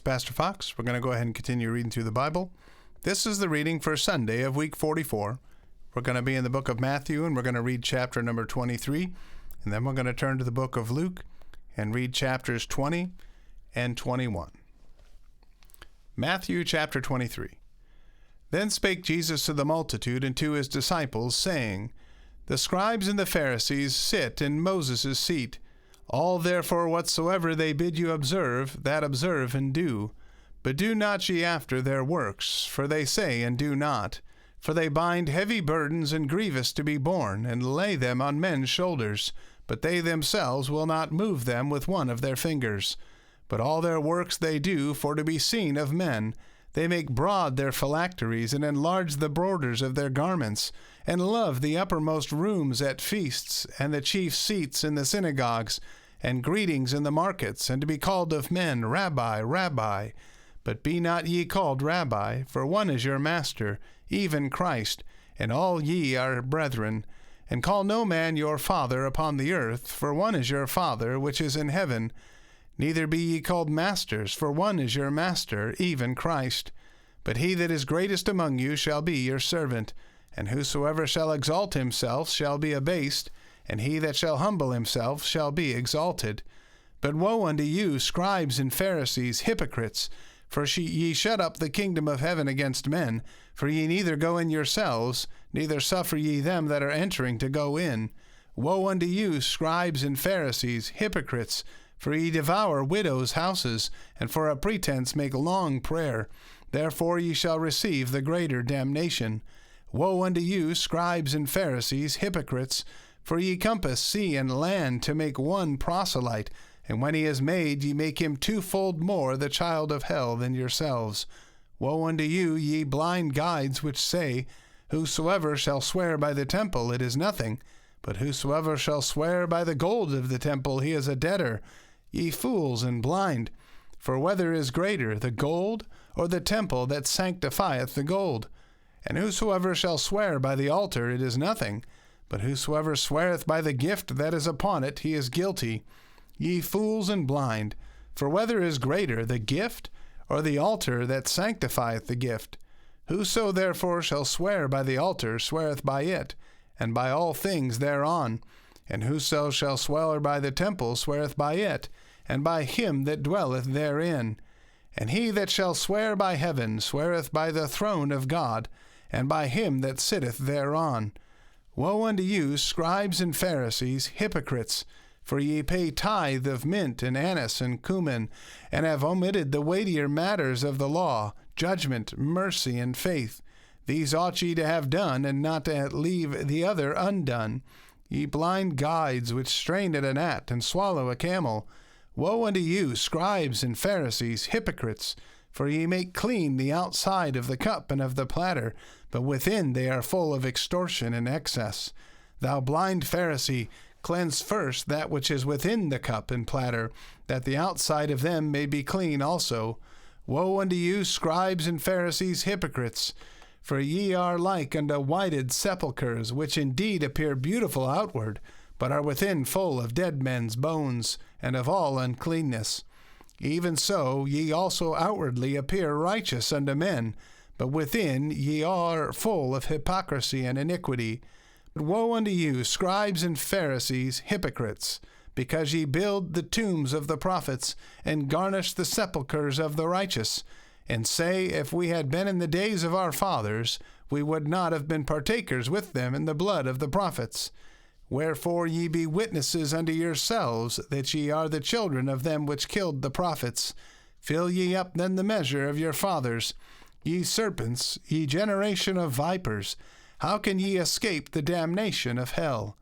Pastor Fox. We're going to go ahead and continue reading through the Bible. This is the reading for Sunday of week 44. We're going to be in the book of Matthew, and we're going to read chapter number 23, and then we're going to turn to the book of Luke and read chapters 20 and 21. Matthew chapter 23. Then spake Jesus to the multitude and to his disciples, saying, The scribes and the Pharisees sit in Moses' seat. All therefore whatsoever they bid you observe, that observe and do. But do not ye after their works, for they say and do not. For they bind heavy burdens and grievous to be borne, and lay them on men's shoulders, but they themselves will not move them with one of their fingers. But all their works they do for to be seen of men. They make broad their phylacteries, and enlarge the borders of their garments, and love the uppermost rooms at feasts, and the chief seats in the synagogues, and greetings in the markets, and to be called of men, Rabbi, Rabbi. But be not ye called Rabbi, for one is your master, even Christ, and all ye are brethren. And call no man your father upon the earth, for one is your Father which is in heaven. Neither be ye called masters, for one is your master, even Christ. But he that is greatest among you shall be your servant. And whosoever shall exalt himself shall be abased, and he that shall humble himself shall be exalted. But woe unto you, scribes and Pharisees, hypocrites! For ye shut up the kingdom of heaven against men. For ye neither go in yourselves, neither suffer ye them that are entering to go in. Woe unto you, scribes and Pharisees, hypocrites! For ye devour widows' houses, and for a pretense make long prayer. Therefore ye shall receive the greater damnation. Woe unto you, scribes and Pharisees, hypocrites! For ye compass sea and land to make one proselyte, and when he is made, ye make him twofold more the child of hell than yourselves. Woe unto you, ye blind guides, which say, Whosoever shall swear by the temple, it is nothing, but whosoever shall swear by the gold of the temple, he is a debtor. Ye fools and blind! For whether is greater, the gold, or the temple that sanctifieth the gold? And whosoever shall swear by the altar, it is nothing, but whosoever sweareth by the gift that is upon it, he is guilty. Ye fools and blind! For whether is greater, the gift, or the altar that sanctifieth the gift? Whoso therefore shall swear by the altar sweareth by it, and by all things thereon. And whoso shall swear by the temple sweareth by it, and by him that dwelleth therein. And he that shall swear by heaven sweareth by the throne of God, and by him that sitteth thereon. Woe unto you, scribes and Pharisees, hypocrites! For ye pay tithe of mint and anise and cumin, and have omitted the weightier matters of the law, judgment, mercy, and faith. These ought ye to have done, and not to leave the other undone. Ye blind guides, which strain at a gnat and swallow a camel. Woe unto you, scribes and Pharisees, hypocrites! For ye make clean the outside of the cup and of the platter, but within they are full of extortion and excess. Thou blind Pharisee, cleanse first that which is within the cup and platter, that the outside of them may be clean also. Woe unto you, scribes and Pharisees, hypocrites! For ye are like unto whited sepulchres, which indeed appear beautiful outward, but are within full of dead men's bones, and of all uncleanness. Even so ye also outwardly appear righteous unto men, but within ye are full of hypocrisy and iniquity. But woe unto you, scribes and Pharisees, hypocrites! Because ye build the tombs of the prophets, and garnish the sepulchres of the righteous, and say, If we had been in the days of our fathers, we would not have been partakers with them in the blood of the prophets. Wherefore ye be witnesses unto yourselves that ye are the children of them which killed the prophets. Fill ye up then the measure of your fathers. Ye serpents, ye generation of vipers, how can ye escape the damnation of hell?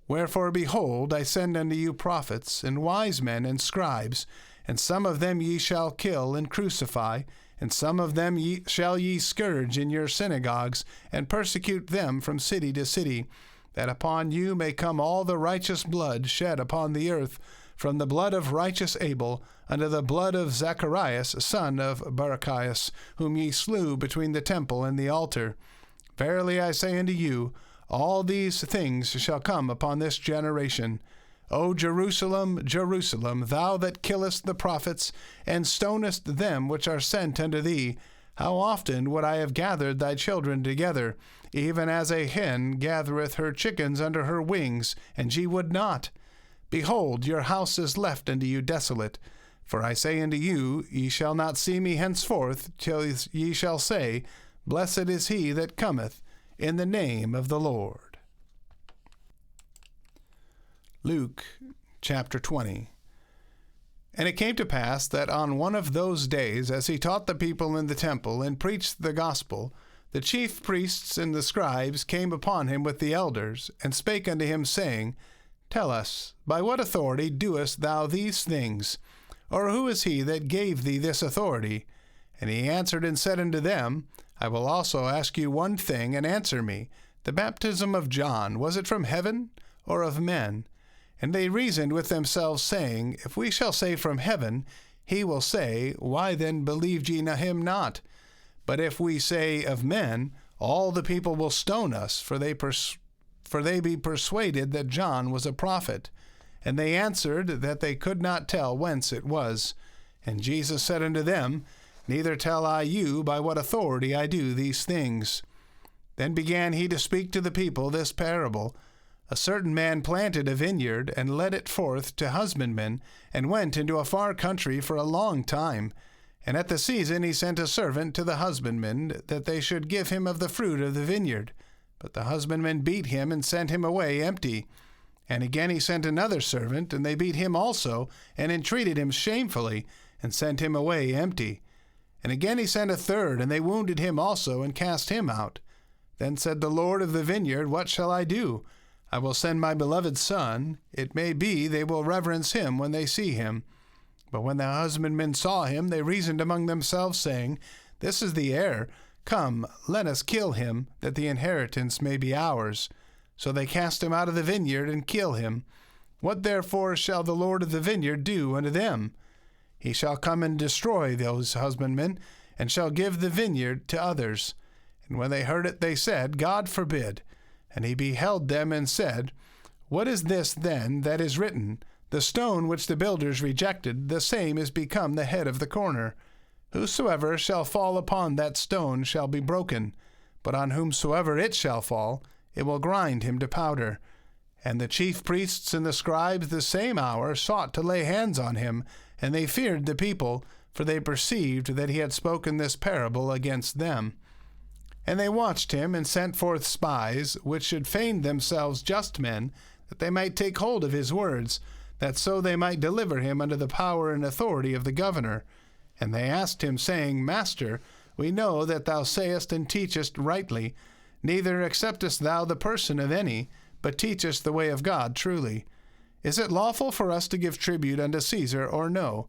Wherefore, behold, I send unto you prophets, and wise men, and scribes, and some of them ye shall kill and crucify, and some of them shall ye scourge in your synagogues, and persecute them from city to city, that upon you may come all the righteous blood shed upon the earth, from the blood of righteous Abel unto the blood of Zacharias, son of Barachias, whom ye slew between the temple and the altar. Verily I say unto you, all these things shall come upon this generation. O Jerusalem, Jerusalem, thou that killest the prophets, and stonest them which are sent unto thee, how often would I have gathered thy children together, even as a hen gathereth her chickens under her wings, and ye would not? Behold, your house is left unto you desolate. For I say unto you, ye shall not see me henceforth, till ye shall say, Blessed is he that cometh in the name of the Lord. Luke chapter 20. And it came to pass that on one of those days, as he taught the people in the temple and preached the gospel, the chief priests and the scribes came upon him with the elders, and spake unto him, saying, Tell us, by what authority doest thou these things? Or who is he that gave thee this authority? And he answered and said unto them, I will also ask you one thing, and answer me. The baptism of John, was it from heaven, or of men? And they reasoned with themselves, saying, If we shall say from heaven, he will say, Why then believed ye him not? But if we say of men, all the people will stone us, for they be persuaded that John was a prophet. And they answered that they could not tell whence it was. And Jesus said unto them, Neither tell I you by what authority I do these things. Then began he to speak to the people this parable. A certain man planted a vineyard, and led it forth to husbandmen, and went into a far country for a long time. And at the season he sent a servant to the husbandmen, that they should give him of the fruit of the vineyard. But the husbandmen beat him, and sent him away empty. And again he sent another servant, and they beat him also, and entreated him shamefully, and sent him away empty. And again he sent a third, and they wounded him also, and cast him out. Then said the Lord of the vineyard, What shall I do? I will send my beloved son. It may be they will reverence him when they see him. But when the husbandmen saw him, they reasoned among themselves, saying, This is the heir. Come, let us kill him, that the inheritance may be ours. So they cast him out of the vineyard, and kill him. What therefore shall the Lord of the vineyard do unto them? He shall come and destroy those husbandmen, and shall give the vineyard to others. And when they heard it, they said, God forbid. And he beheld them, and said, What is this then that is written? The stone which the builders rejected, the same is become the head of the corner. Whosoever shall fall upon that stone shall be broken, but on whomsoever it shall fall, it will grind him to powder. And the chief priests and the scribes the same hour sought to lay hands on him, and they feared the people, for they perceived that he had spoken this parable against them. And they watched him, and sent forth spies, which should feign themselves just men, that they might take hold of his words, that so they might deliver him unto the power and authority of the governor. And they asked him, saying, Master, we know that thou sayest and teachest rightly, neither acceptest thou the person of any, but teachest the way of God truly. Is it lawful for us to give tribute unto Caesar, or no?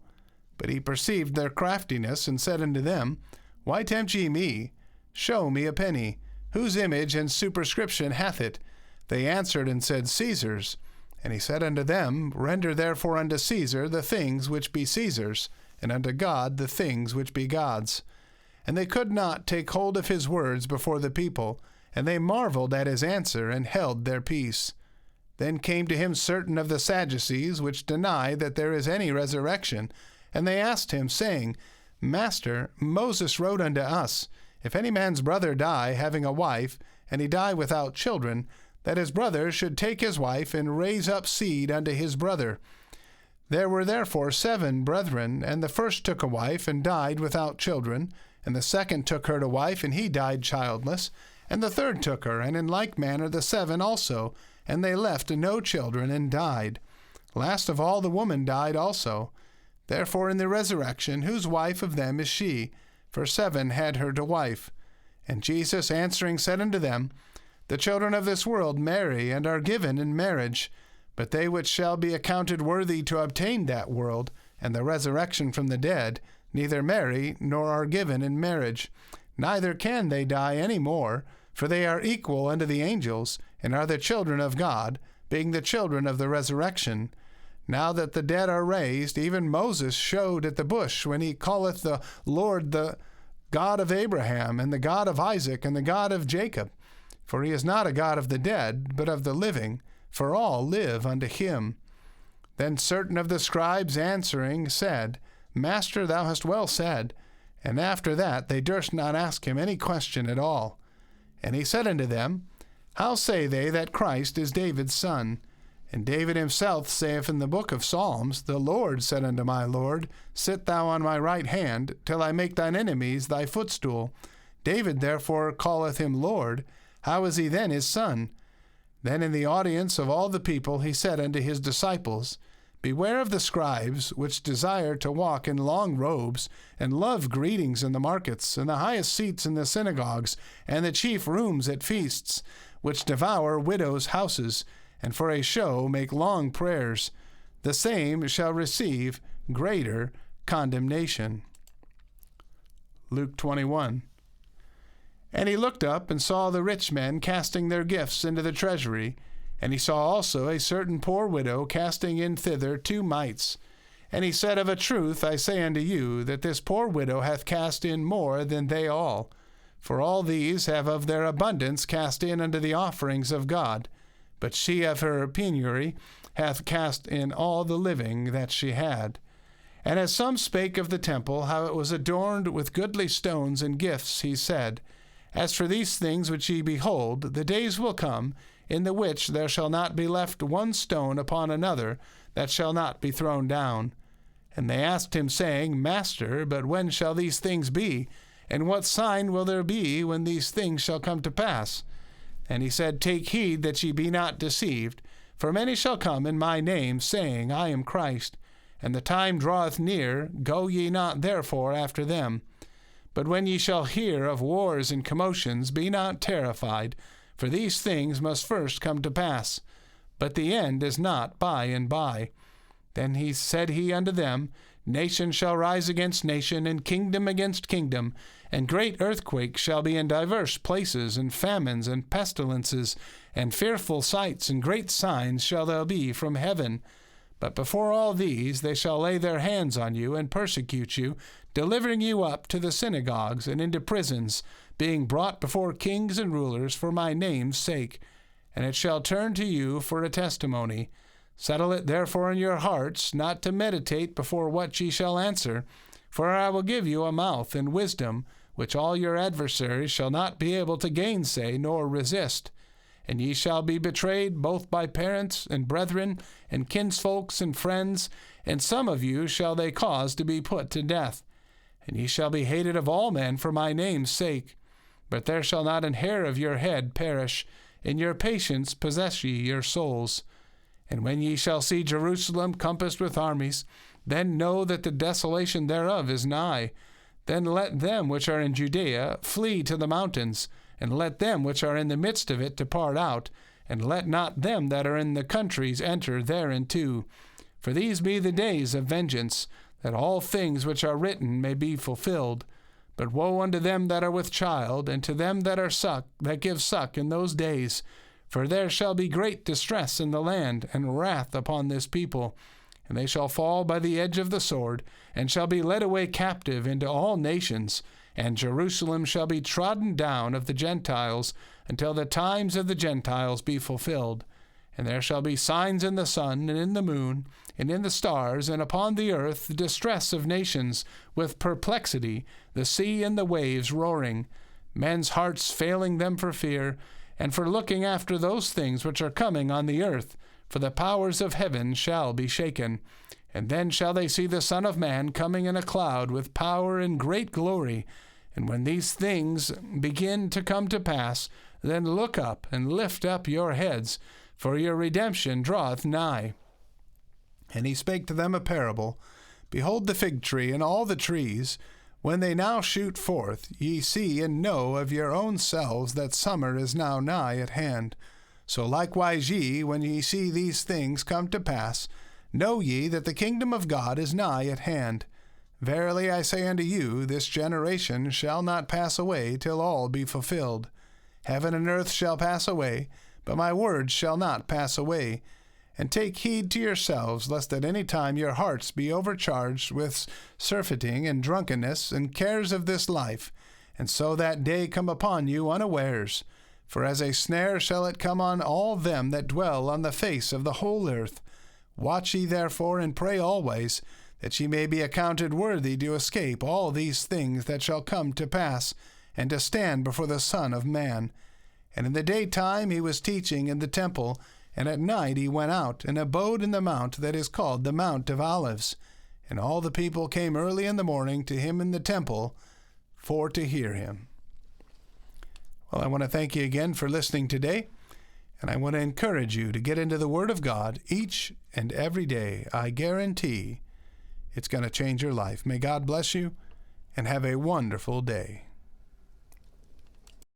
But he perceived their craftiness, and said unto them, Why tempt ye me? Show me a penny. Whose image and superscription hath it? They answered and said, Caesar's. And he said unto them, Render therefore unto Caesar the things which be Caesar's, and unto God the things which be God's. And they could not take hold of his words before the people, and they marveled at his answer, and held their peace. Then came to him certain of the Sadducees, which deny that there is any resurrection, and they asked him, saying, Master, Moses wrote unto us, If any man's brother die, having a wife, and he die without children, that his brother should take his wife, and raise up seed unto his brother. There were therefore 7 brethren, and the first took a wife, and died without children, and the second took her to wife, and he died childless, and the third took her, and in like manner the 7 also, and they left no children, and died. Last of all the woman died also. Therefore in the resurrection, whose wife of them is she? For 7 had her to wife. And Jesus answering said unto them, The children of this world marry, and are given in marriage, but they which shall be accounted worthy to obtain that world, and the resurrection from the dead, neither marry, nor are given in marriage. Neither can they die any more, for they are equal unto the angels, and are the children of God, being the children of the resurrection. Now that the dead are raised, even Moses showed at the bush, when he calleth the Lord the God of Abraham, and the God of Isaac, and the God of Jacob. For he is not a God of the dead, but of the living, for all live unto him. Then certain of the scribes answering said, Master, thou hast well said. And after that they durst not ask him any question at all. And he said unto them, How say they that Christ is David's son? And David himself saith in the book of Psalms, The Lord said unto my Lord, Sit thou on my right hand, till I make thine enemies thy footstool. David therefore calleth him Lord. How is he then his son? Then in the audience of all the people he said unto his disciples, Beware of the scribes, which desire to walk in long robes, and love greetings in the markets, and the highest seats in the synagogues, and the chief rooms at feasts, which devour widows' houses, and for a show make long prayers. The same shall receive greater condemnation. Luke 21. And he looked up and saw the rich men casting their gifts into the treasury, and he saw also a certain poor widow casting in thither 2 mites. And he said, Of a truth I say unto you, that this poor widow hath cast in more than they all. For all these have of their abundance cast in unto the offerings of God, but she of her penury hath cast in all the living that she had. And as some spake of the temple, how it was adorned with goodly stones and gifts, he said, As for these things which ye behold, the days will come, in the which there shall not be left one stone upon another that shall not be thrown down. And they asked him, saying, Master, but when shall these things be? And what sign will there be when these things shall come to pass? And he said, Take heed that ye be not deceived, for many shall come in my name, saying, I am Christ. And the time draweth near, go ye not therefore after them. But when ye shall hear of wars and commotions, be not terrified, for these things must first come to pass, but the end is not by and by. Then said he unto them, Nation shall rise against nation, and kingdom against kingdom, and great earthquakes shall be in divers places, and famines and pestilences, and fearful sights and great signs shall there be from heaven. But before all these they shall lay their hands on you, and persecute you, delivering you up to the synagogues and into prisons, being brought before kings and rulers for my name's sake. And it shall turn to you for a testimony. Settle it therefore in your hearts, not to meditate before what ye shall answer. For I will give you a mouth and wisdom, which all your adversaries shall not be able to gainsay nor resist. And ye shall be betrayed both by parents and brethren, and kinsfolks and friends, and some of you shall they cause to be put to death. And ye shall be hated of all men for my name's sake. But there shall not an hair of your head perish. In your patience possess ye your souls. And when ye shall see Jerusalem compassed with armies, then know that the desolation thereof is nigh. Then let them which are in Judea flee to the mountains, and let them which are in the midst of it depart out, and let not them that are in the countries enter thereinto. For these be the days of vengeance, that all things which are written may be fulfilled. But woe unto them that are with child, and to them that give suck in those days. For there shall be great distress in the land, and wrath upon this people. And they shall fall by the edge of the sword, and shall be led away captive into all nations. And Jerusalem shall be trodden down of the Gentiles, until the times of the Gentiles be fulfilled. And there shall be signs in the sun, and in the moon, and in the stars, and upon the earth the distress of nations, with perplexity, the sea and the waves roaring, men's hearts failing them for fear, and for looking after those things which are coming on the earth, for the powers of heaven shall be shaken. And then shall they see the Son of Man coming in a cloud with power and great glory. And when these things begin to come to pass, then look up and lift up your heads, for your redemption draweth nigh. And he spake to them a parable. Behold the fig tree and all the trees. When they now shoot forth, ye see and know of your own selves that summer is now nigh at hand. So likewise ye, when ye see these things come to pass, know ye that the kingdom of God is nigh at hand. Verily I say unto you, this generation shall not pass away till all be fulfilled. Heaven and earth shall pass away, but my words shall not pass away. And take heed to yourselves, lest at any time your hearts be overcharged with surfeiting and drunkenness and cares of this life, and so that day come upon you unawares. For as a snare shall it come on all them that dwell on the face of the whole earth. Watch ye therefore, and pray always, that ye may be accounted worthy to escape all these things that shall come to pass, and to stand before the Son of Man. And in the daytime he was teaching in the temple, and at night he went out, and abode in the mount that is called the Mount of Olives. And all the people came early in the morning to him in the temple, for to hear him. Well, I want to thank you again for listening today, and I want to encourage you to get into the Word of God each and every day. I guarantee it's going to change your life. May God bless you, and have a wonderful day.